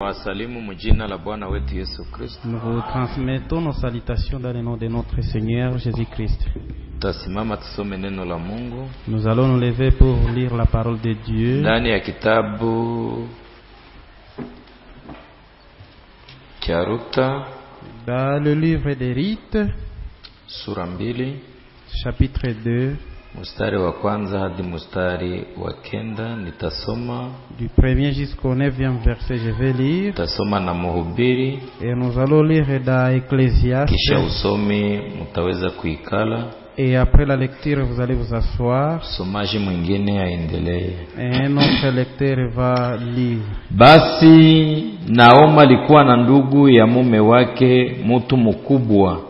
Wasalimu mjina la Bwana wetu Yesu Kristo. Nous vous transmettons nos salutations dans le nom de notre Seigneur Jésus-Christ. Tasimama tusome neno la Mungu. Nous allons nous lever pour lire la parole de Dieu. Ndani ya kitabu cha Ruta, dans le livre des Rites, sura 2, chapitre 2, mstari wa kwanza hadi mstari wa 9. Nitasoma du 1er jusqu'au 9e verset. Je vais lire. Nitasoma na Mhubiri, et nous allons lire dans Ecclésiaste. Kisha usomi mtaweza kuikala. Et après la lecture, vous allez vous asseoir. Somaji mwingine aendelee. Et un autre lecteur va lire. Basi Naoma alikuwa na ndugu ya mume wake, mtu mkubwa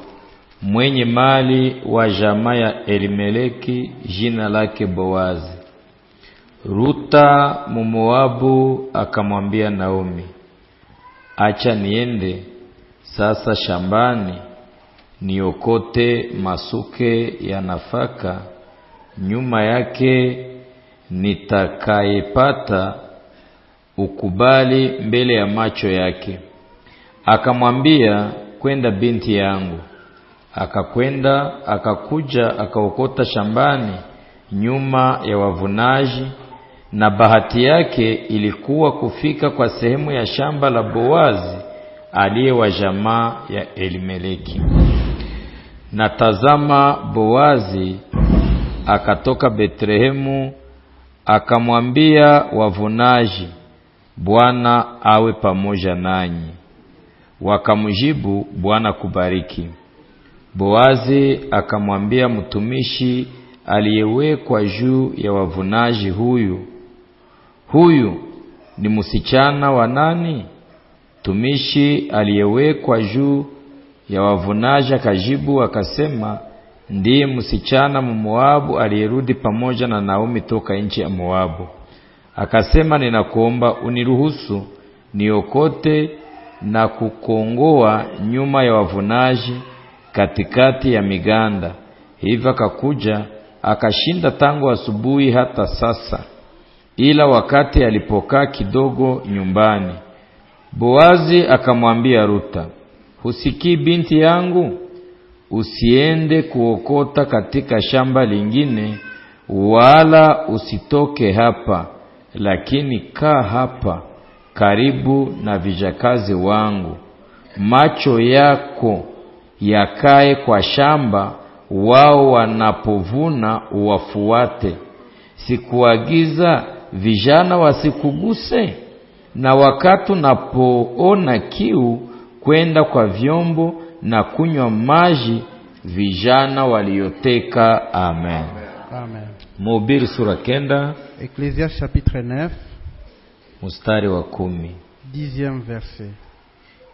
mwenye mali wa jamaa ya Elimeleki, jina lake Boazi. Ruta Mmoabu akamwambia Naomi, acha niende sasa shambani niokote masuke ya nafaka, nyuma yake nitakayepata ukubali mbele ya macho yake. Akamwambia, kwenda binti yangu. Akakwenda, akakuja, akaokota shambani nyuma ya wavunaji, na bahati yake ilikuwa kufika kwa sehemu ya shamba la Boazi aliye wa jamaa ya Elimeleki. Na tazama, Boazi akatoka Betlehemu, akamwambia wavunaji, Bwana awe pamoja nanyi. Wakamjibu, Bwana kubariki. Boazi akamwambia mtumishi aliyewekwa juu ya wavunaji, huyu ni msichana wa nani? Mtumishi aliyewekwa juu ya wavunaji akajibu akasema, ndiye msichana Mmoabu aliyerudi pamoja na Naomi toka nchi ya Moabu. Akasema, ninakuomba uniruhusu niokote na kukongoa nyuma ya wavunaji katikati ya miganda. Hivyo akakuja akashinda tangu asubuhi hata sasa. Ila wakati alipokaa kidogo nyumbani, Boazi akamwambia Ruta, husikii binti yangu? Usiende kuokota katika shamba lingine, wala usitoke hapa, lakini kaa hapa karibu na vijakazi wangu. Macho yako yakae kwa shamba, wao wanapovuna uwafuate. Sikuagiza vijana wasikuguse? Na wakati unapoona kiu, kwenda kwa vyombo na kunywa maji vijana walioteka. Amen. Amen. Mhubiri sura 9, Ecclésiaste chapitre 9, mstari wa 10. 10e verset.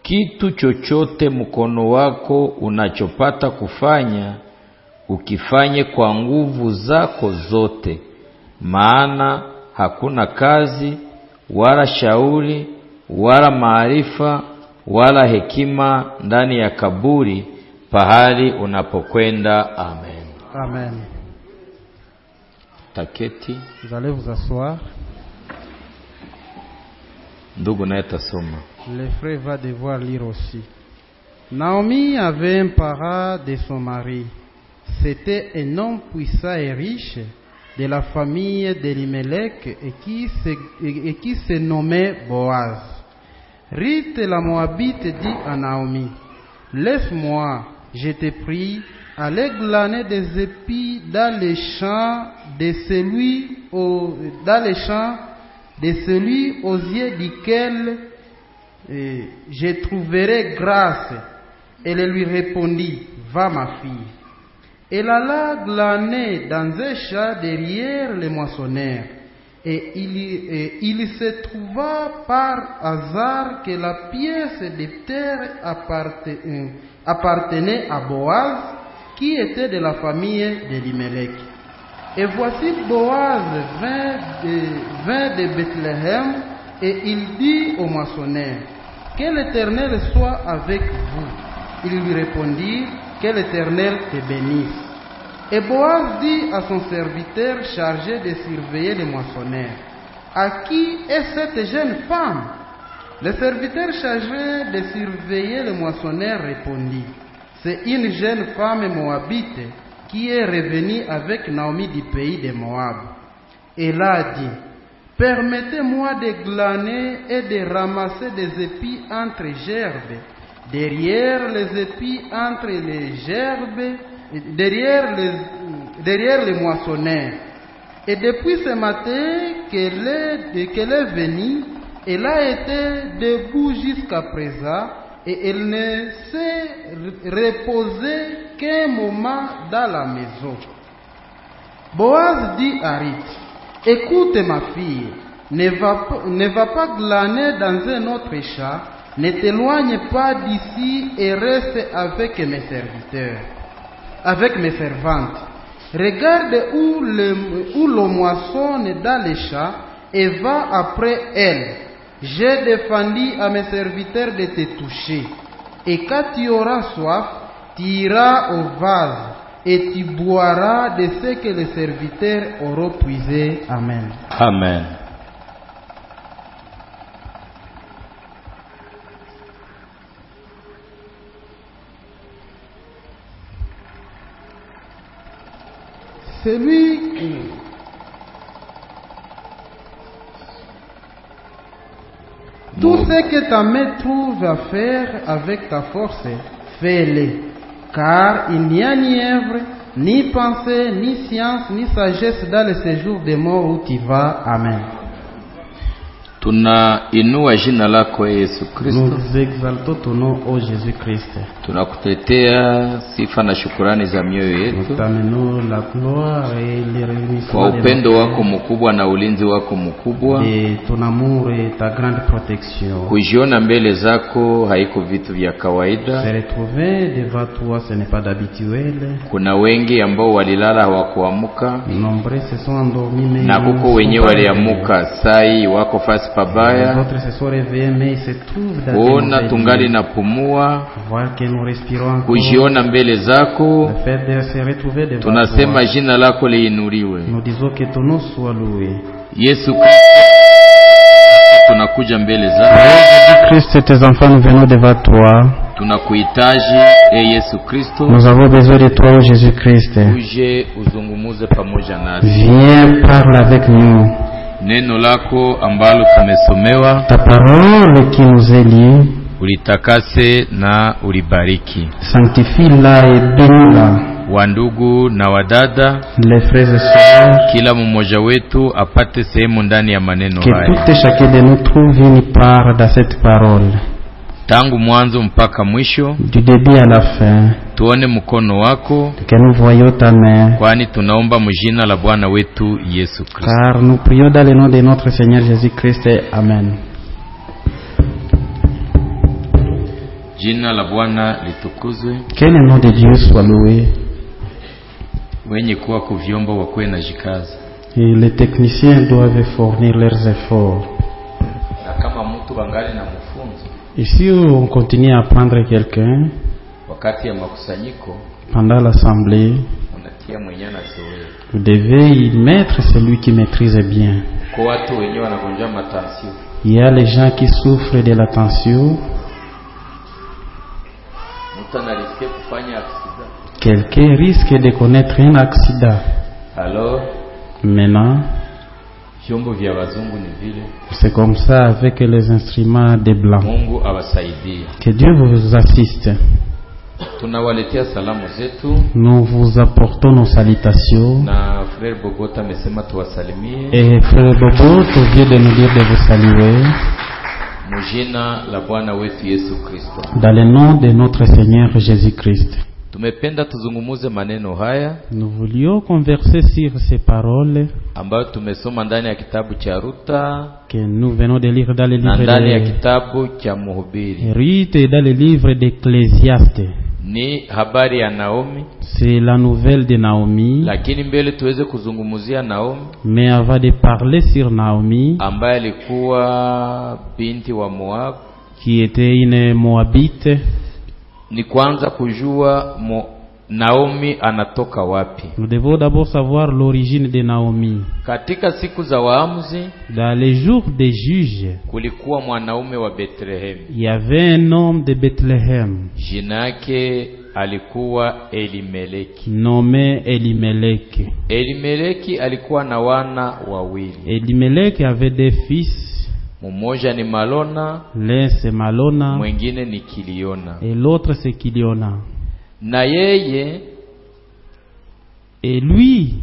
Kitu chochote mkono wako unachopata kufanya, ukifanye kwa nguvu zako zote, maana hakuna kazi wala shauri wala maarifa wala hekima ndani ya kaburi pahali unapokwenda. Amen. Amen. Taketi. Vous allez vous asseoir. Ndugu naye tasoma. Le frère va devoir lire aussi. Naomi avait un parent de son mari. C'était un homme puissant et riche de la famille d'Elimelech et qui se nommait Boaz. Ruth la Moabite dit à Naomi, laisse-moi, je te prie, aller glaner des épis dans les champs de celui aux yeux duquel je trouverai grâce. Elle lui répondit, va ma fille. Elle alla glaner dans un champ derrière les moissonneurs. Et il se trouva par hasard que la pièce de terre appartenait à Boaz, qui était de la famille d'Elimelech. Et voici Boaz vint de Bethléem, et il dit au moissonneur, que l'Éternel soit avec vous. Il lui répondit, que l'Éternel te bénisse. Et Boaz dit à son serviteur chargé de surveiller les moissonneurs, à qui est cette jeune femme? Le serviteur chargé de surveiller le moissonneur répondit: c'est une jeune femme moabite qui est revenue avec Naomi du pays de Moab. Elle a dit: permettez-moi de glaner et de ramasser des épis entre gerbes, derrière les épis entre les gerbes, derrière les moissonneurs. Et depuis ce matin qu'elle est venue, elle a été debout jusqu'à présent, et elle ne s'est reposée qu'un moment dans la maison. Boaz dit à Ruth: écoute ma fille, ne va pas glaner dans un autre champ, ne t'éloigne pas d'ici et reste avec mes serviteurs, avec mes servantes. Regarde où le moissonne dans les champs et va après elle. J'ai défendu à mes serviteurs de te toucher. Et quand tu auras soif, tu iras au vase et tu boiras de ce que les serviteurs auront puisé. Amen. Amen. Tout ce que ta main trouve à faire avec ta force, fais-le, car il n'y a ni œuvre, ni pensée, ni science, ni sagesse dans le séjour des morts où tu vas. Amen. Tunainua jina lako Yesu Kristo. Nous exaltons ton nom, ô Jésus-Christ. Tunakutetea sifa na shukrani za mioyo yetu kwa upendo wako mkubwa na ulinzi wako mkubwa. Kujiona mbele zako haiko vitu vya kawaida. Kuna wengi ambao walilala hawakuamka, na kuko wenyewe waliamuka sai wako fasi pabaya. Kuona tungali na pumua, kujiona mbele zako, tunasema jina lako liinuliwe. Yesu Kristo, tunakuja mbele zako. Christ, tes enfants, nous venons devant toi. Tunakuhitaji Yesu Kristo. Nous avons besoin de toi, Jésus-Christ. Uje uzungumuze pamoja nasi. Viens, parle avec nous. Neno lako ambalo tumesomewa, ta parole qui nous est lue, ulitakase na ulibariki. Sanctifie-la et bénis-la. Wandugu na wadada, les frères et sœurs, kila mmoja wetu apate sehemu ndani ya maneno haya. Que tout et chacun de nous trouve une part dans cette parole. Tangu mwanzo mpaka mwisho, du début à la fin, tuone mkono wako, que nous voyons ta main, kwani tunaomba mjina la Bwana wetu Yesu Kristo. Car nous prions dans le nom de notre Seigneur Jésus-Christ. Amen. Jina la Bwana litukuzwe. Que le nom de Dieu soit loué. Wenye kuwa kuvyombo wakwe na jikaza. Et les techniciens doivent fournir leurs efforts. Na kama mtu bangali na mfunzo, et si on continue à apprendre quelqu'un, wakati ya makusanyiko, pendant l'assemblée, unatia mwenye na zoea, vous devez y mettre celui qui maîtrise bien. Kwa watu wenyewe wanagonja matension. Il y a les gens qui souffrent de la tension. Quelqu'un risque de connaître un accident. Alors, maintenant, c'est comme ça avec les instruments des blancs. Que Dieu vous assiste. Nous vous apportons nos salutations. Et frère Bobo vient de nous dire de vous saluer. Dans le nom de notre Seigneur Jésus-Christ. Nous voulions converser sur ces paroles que nous venons de lire dans le livre de Ruth et dans le livre d'Ecclésiaste. C'est la nouvelle de Naomi. Mais avant de parler sur Naomi, binti wa Moab, qui était une Moabite, ni kwanza kujua Naomi anatoka wapi? Nous devons d'abord savoir l'origine de Naomi. Katika siku za waamuzi, dans les jours des juges, kulikuwa mwanaume wa Bethlehem. Il y avait un homme de Bethléem. Jina yake alikuwa Elimeleki. Nommé Elimeleki. Elimeleki alikuwa na wana wawili. Elimeleki avait des fils. Mmoja ni Malona, l'un c'est Malona, mwingine ni Kiliona. et l'autre c'est Kiliona. Na yeye, et lui,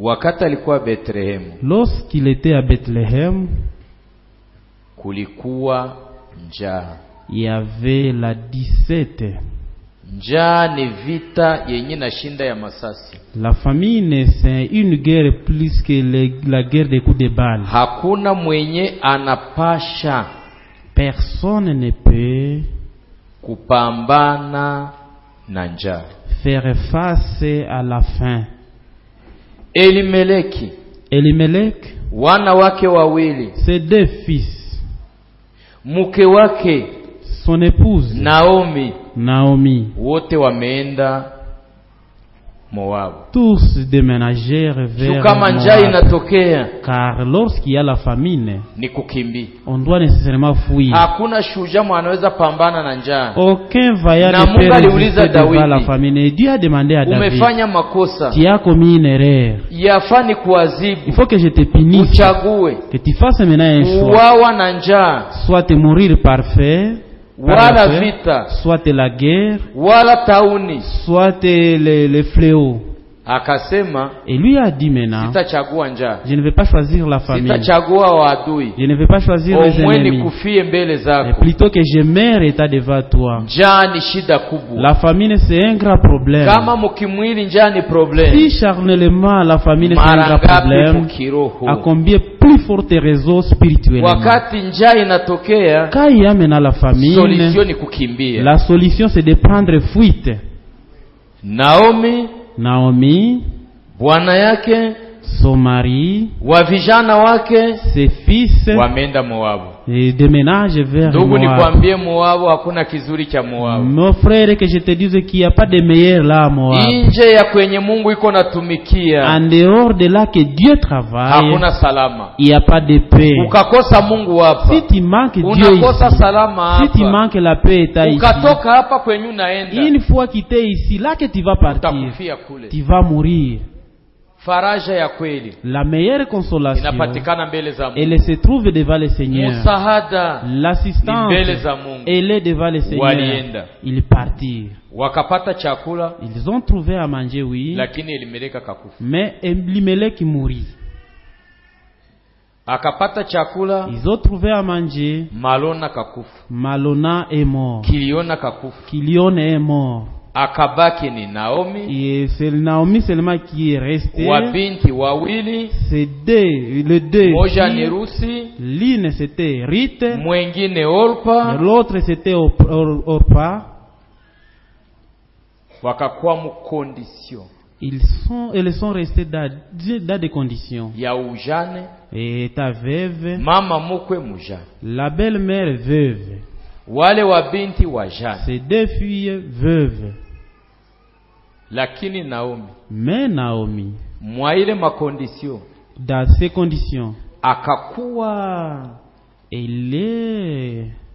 wakati alikuwa Bethlehem, lorsqu'il était à Bethléem, kulikuwa njaa. il y avait la 17. Njaa ni vita yenye na shinda ya masasi. La famine c'est une guerre plus que la guerre des coups de balle. Hakuna mwenye anapasha Personne ne peut kupambana na njaa, faire face à la faim. Elimeleki, Elimeleki, wana wake wawili, ses deux fils, mke wake son épouse Naomi, wote wameenda Moab. tous déménagèrent vers Kama njaa Moab. inatokea, Car lorsqu'il y a la famine, ni kukimbia. on doit nécessairement fuir. Hakuna shujaa anaweza pambana na njaa. Aucun vaillant Na ne Mungu peut aliuliza résister devant Daudi, la famine. Et Dieu a demandé à David, umefanya makosa, tu as commis une erreur. yafani Il kuadhibu, faut que je te punisse, uchague que tu fasses maintenant un choix. uwawa na njaa, Soit te mourir par faim, wala vita, soit la guerre, wala tauni. soit les fléaux. Akasema, Et lui a dit maintenant, sitachagua njaa, je ne vais pas choisir la famine, sitachagua waadui, je ne vais pas choisir les omweni ennemis, kufie mbele mais zako. plutôt que je meure état devant toi. Njaa ni shida kubwa. La famine c'est un grand problème. Kama mukimwili njaa ni problem, Si charnellement la famine c'est un mara grand ngapi problème, mukiroho? à combien plus forte raison spirituellement. Wakati njaa inatokea, Quand il y a maintenant la famine, solution ni kukimbia. la solution c'est de prendre fuite. Naomi, bwana yake, son mari, wa vijana wake ses fils, wameenda Moabu. et déménage vers Ndugu, Moab. nikwambie Moabu hakuna kizuri cha Moabu. Mon frère, que je te dise qu'il n'y a pas de meilleur là à Moab. Nje ya kwenye Mungu iko natumikia, En dehors de là que Dieu travaille, hakuna salama. il n'y a pas de paix. Ukakosa Mungu hapa, Si tu manques Dieu unakosa ici, salama si tu hapa. manques la paix état ici, Ukatoka hapa kwenye unaenda, une fois quitté ici, là que tu vas partir, utakufia kule. tu vas mourir. Faraja ya kweli La meilleure consolation, inapatikana mbele za Mungu. elle se trouve devant le Seigneur. Musahada L'assistance, ni mbele za Mungu. elle est devant le Seigneur. Walienda. Ils partirent. Wakapata chakula, Ils ont trouvé à manger, oui, lakini Elimeleki kakufa. mais Elimeleki mourit. Akapata chakula, Ils ont trouvé à manger, Malona kakufa. Malona est mort, Kiliona kakufa. Kilion est mort. Akabaki ni Naomi, Et c'est Naomi seulement qui est resté. wabinti wawili, C'est les deux moja ni filles. Rusi, L'une c'était Rite, mwengine Orpa. l'autre c'était Orpa. Wakakuwa mukondisio Elles sont restées dans des conditions. ya ujane, Et ta veuve, mama mukwe mujane, la belle-mère veuve, wale wabinti wajane. ces deux filles veuves. Lakini Naomi Mais Naomi, mwa ile makondisio dans ces conditions, akakuwa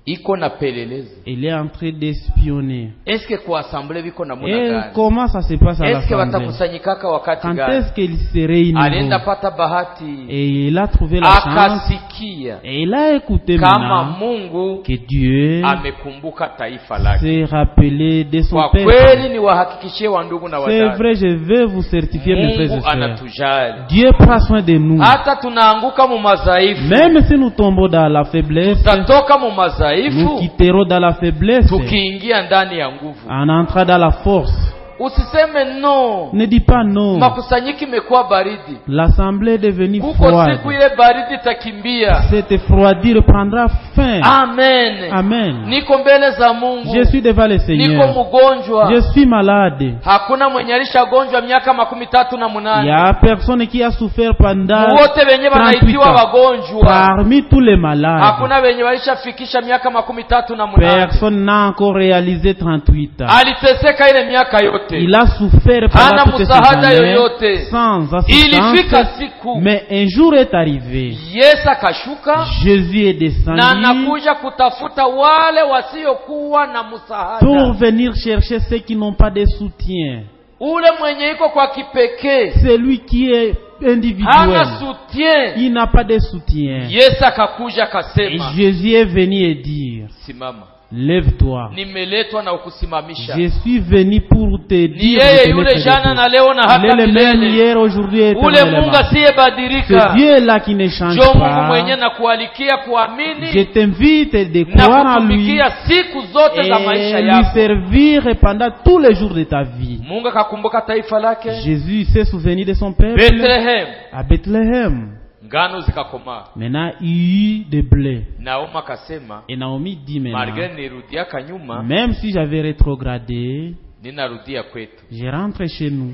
iko na pelelezi. elle est en train d'espionner. Eske kwa assemble biko na muna Et gani? comment ça se passe à Eske l'assemblée? watakusanyikaka wakati Quand gani? est-ce qu'il se réunit? Alienda pata bahati, Et il a trouvé la chance. akasikia Et il a écouté kama maintenant Mungu que Dieu amekumbuka taifa lake. s'est rappelé de son Kwa peuple. kweli ni wahakikishie wa ndugu na C'est wadada, vrai, je vais vous certifier, mes frères et Mungu sœurs. anatujali. Dieu prend soin de nous. Hata tunaanguka mu madhaifu, Même si nous tombons dans la faiblesse, tutatoka mu nous madhaifu quitterons dans la faiblesse tukiingia ndani ya nguvu. en entrant dans la force. Usiseme no. Ne dis pas non. Makusanyiko imekuwa baridi. L'assemblée est devenue Kuko froide. siku ile baridi takimbia. Cette froidure prendra fin. Amen. Amen. Niko mbele za Mungu. Je suis devant le Seigneur. Niko mgonjwa. Je suis malade. Hakuna mwenye alishagonjwa miaka 38. Il y a personne qui a souffert pendant wote wenye 38 wanaitiwa ans. wagonjwa. Parmi tous les malades, Hakuna wenye walishafikisha miaka 38. personne n'a encore réalisé 38 ans. Aliteseka ile miaka yote. Il a souffert Hana pendant toutes ces msaada années yoyote. sans Ilifika assistance. siku Mais un jour est arrivé. Yesu akashuka Jésus est na descendu anakuja kutafuta wale wasiokuwa na msaada. pour venir chercher ceux qui n'ont pas de soutien. Ule mwenye iko kwa kipekee C'est lui qui est individuel. hana soutien. Il n'a pas de soutien. Yesu akakuja Et akasema, Jésus est venu et dire, simama, lève-toi. nimeletwa na ukusimamisha. Je suis venu pour te Ni dire yeye de te yule mettre jana debout. na leo na Il hata est le même milele. hier, aujourd'hui et Ule Mungu éternellement. Ce asiyebadilika. Dieu là qui ne change Jo Mungu pas. mwenye na kualikia Je kuamini t'invite de na croire en lui kutumikia siku zote za maisha et lui yako. servir pendant tous les jours de ta vie. Mungu akakumbuka taifa lake Jésus s'est souvenu de son peuple Bethlehem. à Bethléem. Ngano zikakomaa. Maintenant, il y eut de blé. Naomi akasema, Et Naomi dit malgré maintenant, nirudiaka nyuma, même si j'avais rétrogradé, ninarudia kwetu. je rentre chez nous.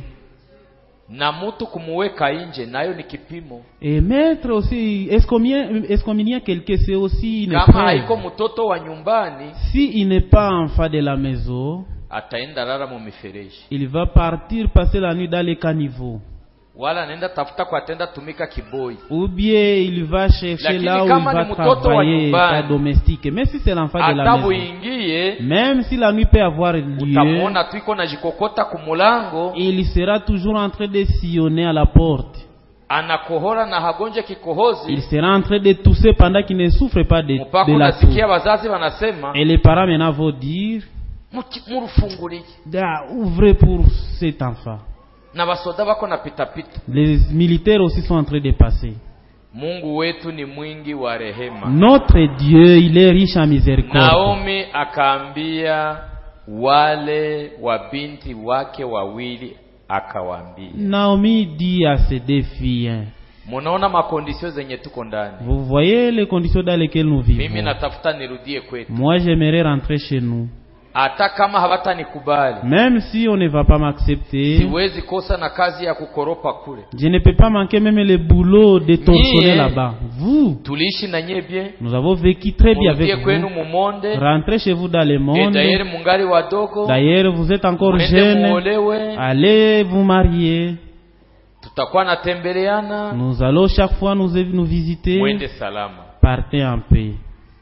Na mtu kumuweka nje nayo ni kipimo. Et mettre aussi, excommunier quelqu'un, c'est aussi une Kama haiko épreuve. mtoto wa nyumbani, Si il n'est pas enfant de la maison, ataenda lala mu mifereji. il va partir passer la nuit dans les caniveaux. Wala anaenda tafuta kwa atenda tumika kiboi. Ou bien il va chercher Lakini là où il kama va ni mtoto wa travailler nyumbani, à domestique. Mais si c'est l'enfant de la Hata maison, uingie, même si la nuit peut avoir lieu, utamwona tu iko na jikokota kumulango, il sera toujours en train de sillonner à la porte. anakohora na hagonje kikohozi. Il sera en train de tousser pendant qu'il ne souffre pas de Mpaka la unasikia toux. wazazi wanasema, Et les parents maintenant vont dire, murufungulie. ouvrez pour cet enfant. Na basoda bako na pita. Les militaires aussi sont en train de passer. Mungu wetu ni mwingi wa rehema. Notre Dieu, il est riche en miséricorde. Naomi akaambia wale wa binti wake wawili, akawaambia, Naomi dit à ses deux filles, munaona makondisio zenye tuko ndani. vous voyez les conditions dans lesquelles nous Mimi vivons. natafuta nirudie kwetu. Moi, j'aimerais rentrer chez nous. Hata kama hawatanikubali, Même si on ne va pas m'accepter, siwezi kosa na kazi ya kukoropa kule. je ne peux pas manquer même le boulot de torsionner là-bas. Vous, Tuliishi na nyie bien. nous avons vécu très bien Murudie avec kwenu vous. mumonde. Rentrez chez vous dans le monde. D'ailleurs mungali wadogo. D'ailleurs, vous êtes encore Mwende jeune. muolewe. Allez vous marier. Tutakuwa natembeleana. Nous allons chaque fois nous visiter. Mwende salama. Partez en paix.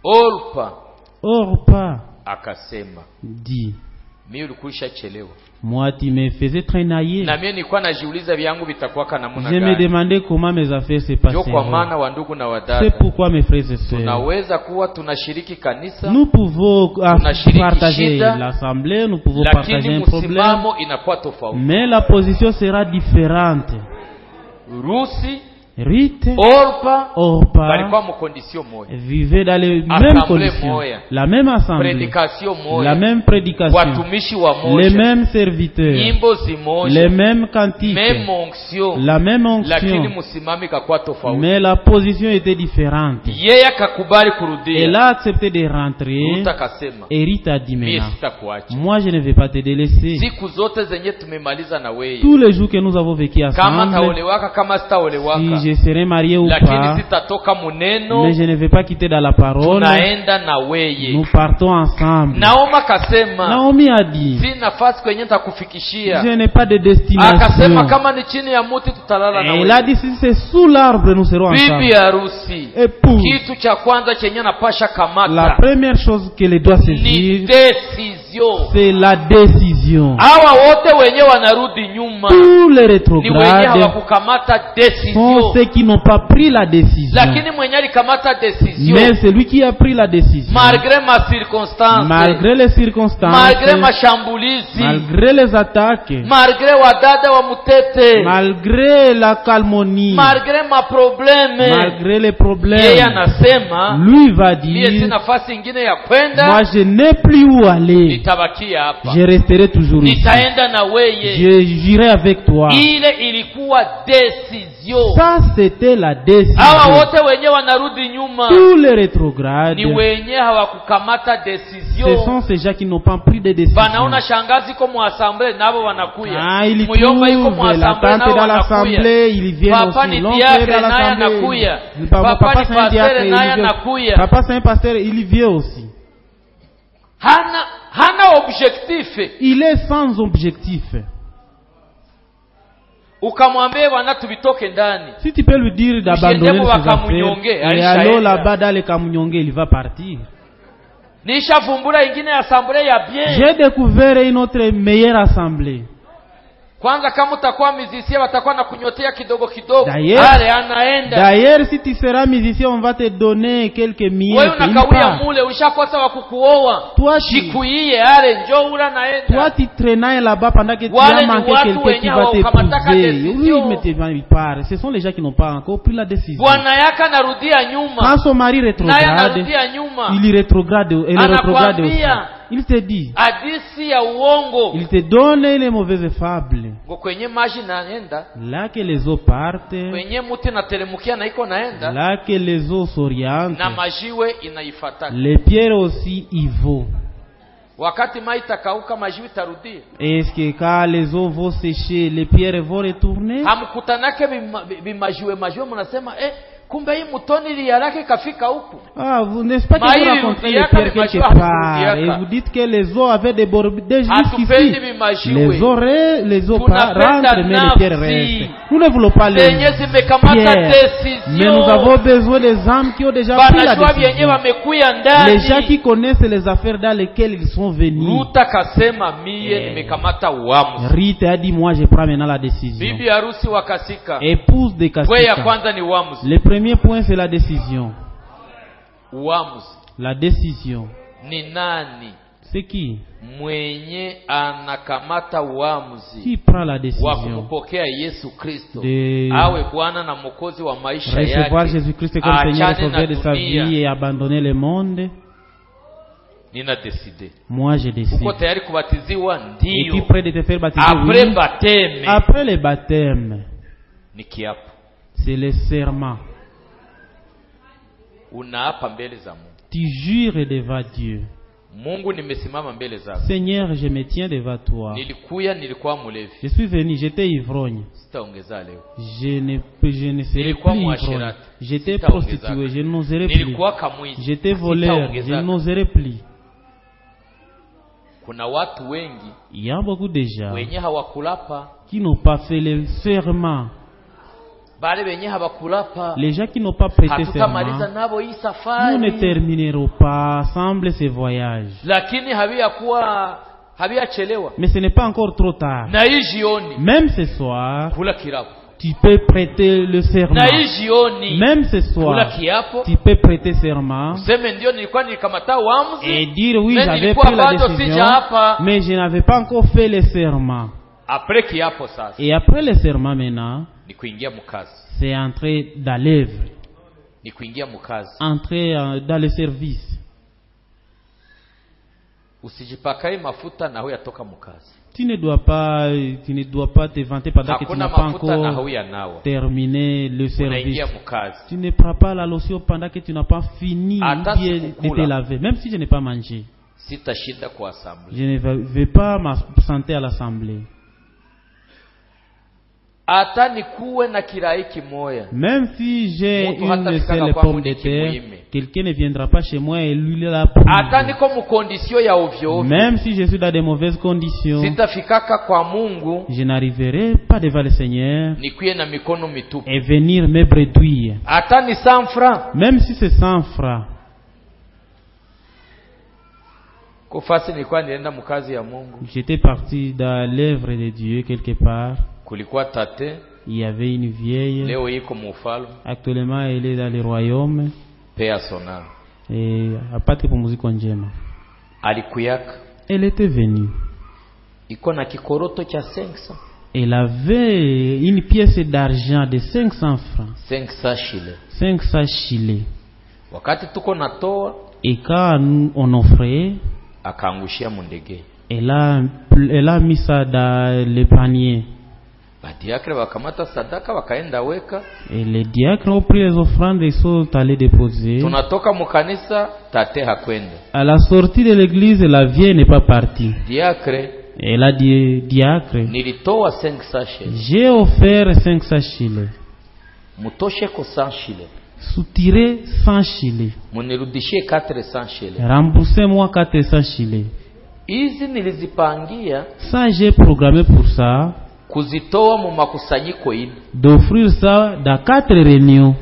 Orpa Orpa akasema, dit, mimi ulikuisha chelewa. moi tu me faisais traînailler. Na mimi nilikuwa najiuliza vyangu vitakuwa kana namna Je me gani. demandais comment mes affaires se Ndio kwa passeraient. maana wa ndugu na wadada, C'est pourquoi mes frères et sœurs, tunaweza kuwa tunashiriki kanisa, nous pouvons tunashiriki partager shida, l'assemblée, nous pouvons partager lakini un problème, msimamo inakuwa tofauti. mais la position sera différente. Rusi, Rite, Orpa Orpa walikuwa mkondisio moja, vivaient dans les mêmes Assemblée conditions, moya. la même assemblée, predikasio la moja, même prédication, watumishi wa les moja, mêmes serviteurs, nyimbo les zimoja, mêmes cantiques, même onction, la même lakini onction, msimamo ikakuwa tofauti. mais la position était différente. Yeye akakubali Elle kurudia. a accepté de rentrer Ruth akasema, et Rite a dit mimi maintenant, sitakuacha. moi je ne vais pas te délaisser. Siku zote zenye tumemaliza na wewe, Tous les jours que nous avons vécu kama ensemble, taolewaka kama sitaolewaka, si je serai marié ou lakini pas, sitatoka muneno, mais je ne vais pas quitter dans la parole, tunaenda na weye. nous partons ensemble. Naomi akasema, Naomi a dit, si nafasi kwenye nitakufikishia. je n'ai pas de Akasema destination. kama ni chini ya muti tutalala na Et il a wewe. dit, si c'est sous l'arbre, nous serons Bibi ensemble. harusi, Épouse, kitu cha kwanza chenye napasha la kamata première chose que les doigts ni saisir, decision. c'est la décision. Hawa wote wenye wanarudi nyuma Tous les ni wenye rétrogrades hawakukamata sont decision, ceux qui n'ont pas pris la décision. lakini mwenye alikamata decision Mais celui qui a pris la décision, malgré ma circonstance, malgré les circonstances, malgré mashambulizi, malgré les attaques, malgré wadada wa mutete, malgré la calmonie, malgré ma probleme, malgré les yeye problèmes, anasema lui va mie si dire, nafasi ingine ya kwenda, moi je n'ai plus où aller, nitabakia hapa. je resterai toujours ici. nitaenda na weye. J'irai avec toi. Ile ilikuwa decision. Ça c'était la Hawa décision. wote wenye wanarudi nyuma Tous les rétrogrades, ni wenye hawakukamata ce decision. sont ces gens qui n'ont pas pris de décision. Banaona shangazi iko mu assemblée nabo wanakuya. Ah, ils Muyomba iko mu trouvent la assemblée tante nabo dans wanakuya. l'assemblée, ils viennent Papa aussi. ni L'oncle diacre est dans naye l'assemblée. anakuya. Papa Papa c'est ni un pasteur diacre, il naye vient. anakuya. Papa c'est un pasteur, il vient aussi. Hana objectif. Il est sans objectif. Ukamwambia bwana tubitoke ndani. Si tu peux lui dire d'abandonner ses affaires, et alors là-bas dans le Kamunyonge, il va partir. Nishavumbura ingine assemblée ya bien. J'ai découvert une autre meilleure assemblée. Kwanza kama utakuwa musicien watakuwa na kunyotea kidogo kidogo. D'ailleurs, Ale anaenda. D'ailleurs, si tu seras musicien, on va te donner quelques Wewe miettes. unakawia mule ushakosa wa kukuoa. Toi, Shikuie ale njoo ula naenda. toi, tu traînais là-bas pendant que tu Wale as ni manqué watu quelqu'un qui wenye va hawakamataka t'épouser. Oui, décision. mais il part. Ce sont les gens qui n'ont pas encore pris la décision. Bwana yake anarudia nyuma. Quand son mari Naye rétrograde, anarudia nyuma. il rétrograde, elle rétrograde aussi. Anakwambia. Il te dit, Hadisi ya uongo. il te donne les mauvaises fables. Ngo kwenye maji naenda. Là que les eaux partent, Kwenye muti natelemukia na iko naenda. là que les eaux s'orientent, Na majiwe inaifataka. les pierres aussi y vont. Wakati mai itakauka majiwe itarudia. Est-ce que quand les eaux vont sécher, les pierres vont retourner? Hamkutanake bimajiwe mnasema kumbe hii mtoni liarake kafika huku. Ah, vous n'est-ce pas que vous rencontrez les pierres quelque part et vous dites que les eaux avaient débordé jusqu'ici. Les eaux rentrent, mais les pierres restent. Nous ne voulons pas les pierres, mais nous avons besoin des âmes qui ont déjà pris la décision. Les gens qui connaissent les affaires dans lesquelles ils sont venus. Rite a dit, moi je prends maintenant la décision. Épouse de Kasika. Le premier point, c'est la décision. La décision. C'est qui? Qui prend la décision de recevoir Jésus-Christ comme Seigneur et Sauveur de sa vie et abandonner le monde? Moi j'ai décidé. Es-tu prêt de te faire baptiser? Oui. Après le baptême, c'est le serment. Tu jures devant Dieu. Seigneur, je me tiens devant toi. Je suis venu, j'étais ivrogne. Je ne serai plus ivrogne. J'étais prostitué, je n'oserai plus. J'étais voleur, je n'oserai plus. Il y a beaucoup de gens qui n'ont pas fait le serment. Les gens qui n'ont pas prêté serment, nous ne terminerons pas ensemble ce voyage. Mais ce n'est pas encore trop tard. Même ce soir, tu peux prêter le serment. Même ce soir, tu peux prêter serment et dire oui, j'avais pris la décision, mais je n'avais pas encore fait le serment. Et après le serment maintenant, c'est entrer dans l'œuvre, entrer dans le service. Tu ne dois pas te vanter pendant que tu n'as pas encore terminé le service. Tu ne prends pas la lotion pendant que tu n'as pas fini de te laver. Même si je n'ai pas mangé, je ne vais pas m'absenter à l'assemblée. Même si j'ai une seule pomme de terre, quelqu'un ne viendra pas chez moi et lui la prendre. Même si je suis dans de mauvaises conditions, je n'arriverai pas devant le Seigneur et venir me bredouiller. Même si c'est 100 francs. J'étais parti dans l'œuvre de Dieu quelque part. Il y avait une vieille. Actuellement, elle est dans le royaume. Et apate pumziko njema. Elle était venue. Elle avait une pièce d'argent de 500 francs. 500 shillings. Et quand on offrait, Elle a mis ça dans le panier. Badiakre wakamata sadaka wakaenda weka. Et les diacres ont pris les offrandes et sont allés déposer. Tunatoka mukanisa tate hakwenda. À la sortie de l'église, la vieille n'est pas partie. Diacre. Elle a dit, diacre, nilitoa 500 shillings. J'ai offert 500 shillings. Mutoshe ko 100 shillings. Soutirez 100 shillings. Munirudishie 400 shillings. Remboursez-moi 400 shillings. Hizi nilizipangia. Ça, j'ai programmé pour ça. Kuzitoa mu makusanyiko ine. D'offrir ça dans 4 réunions.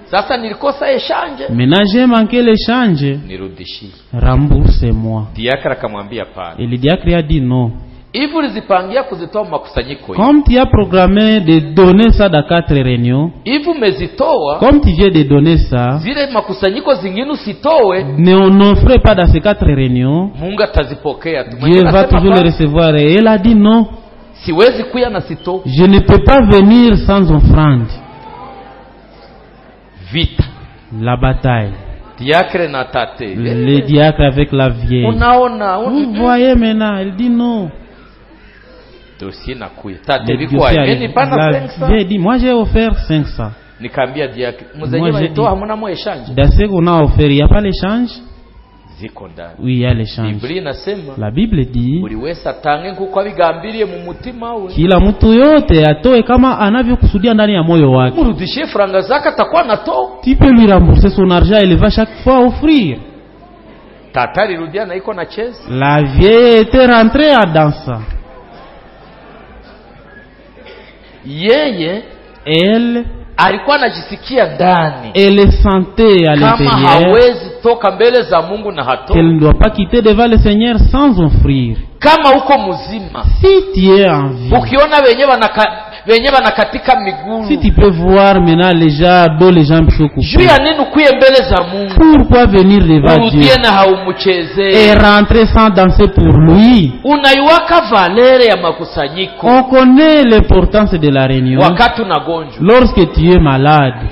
Sasa nilikosa échange. Maintenant j'ai manqué l'échange. Nirudishi. Remboursez-moi. Diacre akamwambia pana. Et le diacre a dit non. Hivi ulizipangia kuzitoa mu makusanyiko ine. Comme tu as programmé de donner ça dans 4 réunions. Hivi umezitoa. Comme tu viens de donner ça. Zile makusanyiko zingine usitoe. Ne n'offrez pas dans ces 4 réunions. Mungu atazipokea tu. Dieu va toujours les recevoir. Et elle a dit non. Siwezi kuya na sito. Je ne peux pas venir sans offrande. Vite. La bataille. Diacre na tate. Le diacre avec la vieille. Vous voyez maintenant, elle dit non. Dossier na kuya. Tate biko yeni pana 500. J'ai dit moi j'ai offert 500. Nikambia diacre, muzenye walitoa hamuna mo échange. Dans ce qu'on a offert, il n'y a pas l'échange. Oui, il y a l'échange. La Bible dit kila mtu yote atoe kama anavyokusudia ndani ya moyo wake. Tu peux lui rembourser son argent, elle va chaque fois offrir. La vieille était rentrée à danser. Elle alikuwa anajisikia ndani. Elle sentait à l'intérieur toka mbele za Mungu na hatoka. Elle ne doit pas quitter devant le Seigneur sans offrir. Kama uko mzima. Si tu es en vie. Ukiona wenyewe wanakatika miguu. Si tu peux voir maintenant les gens dont les jambes sont coupées. Juu ya nini ukuye mbele za Mungu? Pourquoi venir devant Dieu? Urudiena haumuchezee. Et rentrer sans danser pour lui. Unaiwaka valere ya makusanyiko. On connaît l'importance de la réunion. Wakati unagonjwa. Lorsque tu es malade.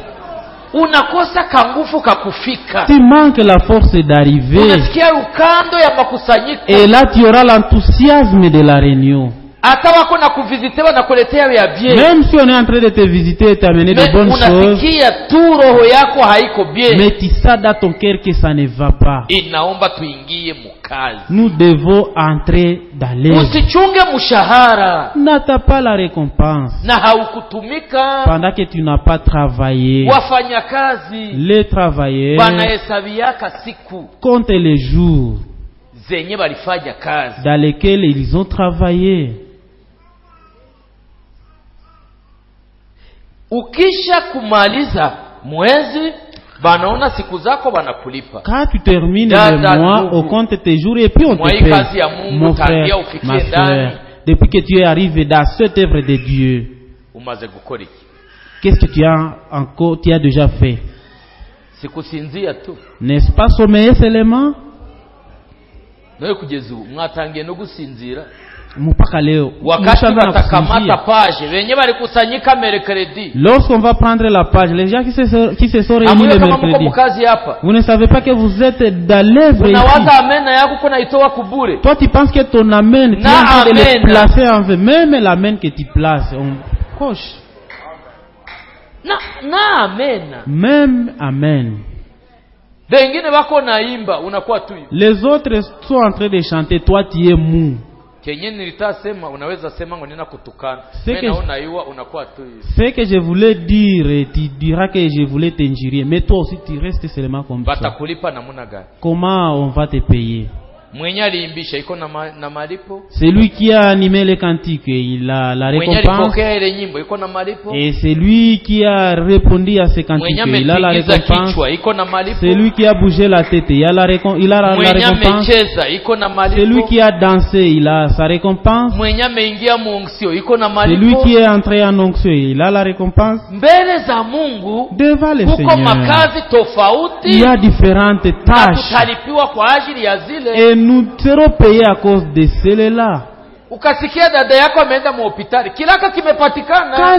Unakosa kangufu kakufika. Tu manques la force d'arriver. Unasikia ukando ya makusanyiko. Et là tu auras l'enthousiasme de la réunion. Hata wako na kuvisitewa na kuletea ya bien. Même si on est en train de te visiter et t'amener de bonnes choses. Unasikia tu roho yako haiko bien. Mais tu sais dans ton cœur que ça ne va pas. Inaomba tuingie mukazi. Nous devons entrer dans l'œuvre. Usichunge mshahara. N'attends pas la récompense. Na haukutumika. Pendant que tu n'as pas travaillé. Wafanyakazi. Les travailleurs. Wanahesabiaka siku. Compte les jours. Zenye walifanya kazi. Dans lesquels ils ont travaillé. Ukisha kumaliza mwezi banaona siku zako banakulipa. Quand tu termines le mois, on compte tes jours et puis on te paye. Mon frère, ma soeur, depuis que tu es arrivé dans cette œuvre de Dieu, qu'est-ce que tu as déjà fait? N'est-ce pas sommeiller seulement? Mpaka leo lorsqu'on va prendre la page, les gens qui se sont réunis le mercredi, vous ne savez pas que vous êtes dans l'œuvre ici. Toi tu penses que ton amen, tu es en train de le placer en fait. Même l'amen que tu places, on coche. Même amen. Les autres sont en train de chanter, toi tu es mou. Ce que je voulais dire, tu diras que je voulais t'injurier, mais toi aussi tu restes seulement comme ça. Comment on va te payer? Celui qui a animé les cantiques, il a la récompense. Et celui qui a répondu à ces cantiques, il a la récompense. Celui qui a bougé la tête, il a la récompense. Celui qui a dansé, il a sa récompense. Celui qui est entré en onction, il a la récompense. Devant le Seigneur, il y a différentes tâches. Et nous serons payés à cause de cela. Quand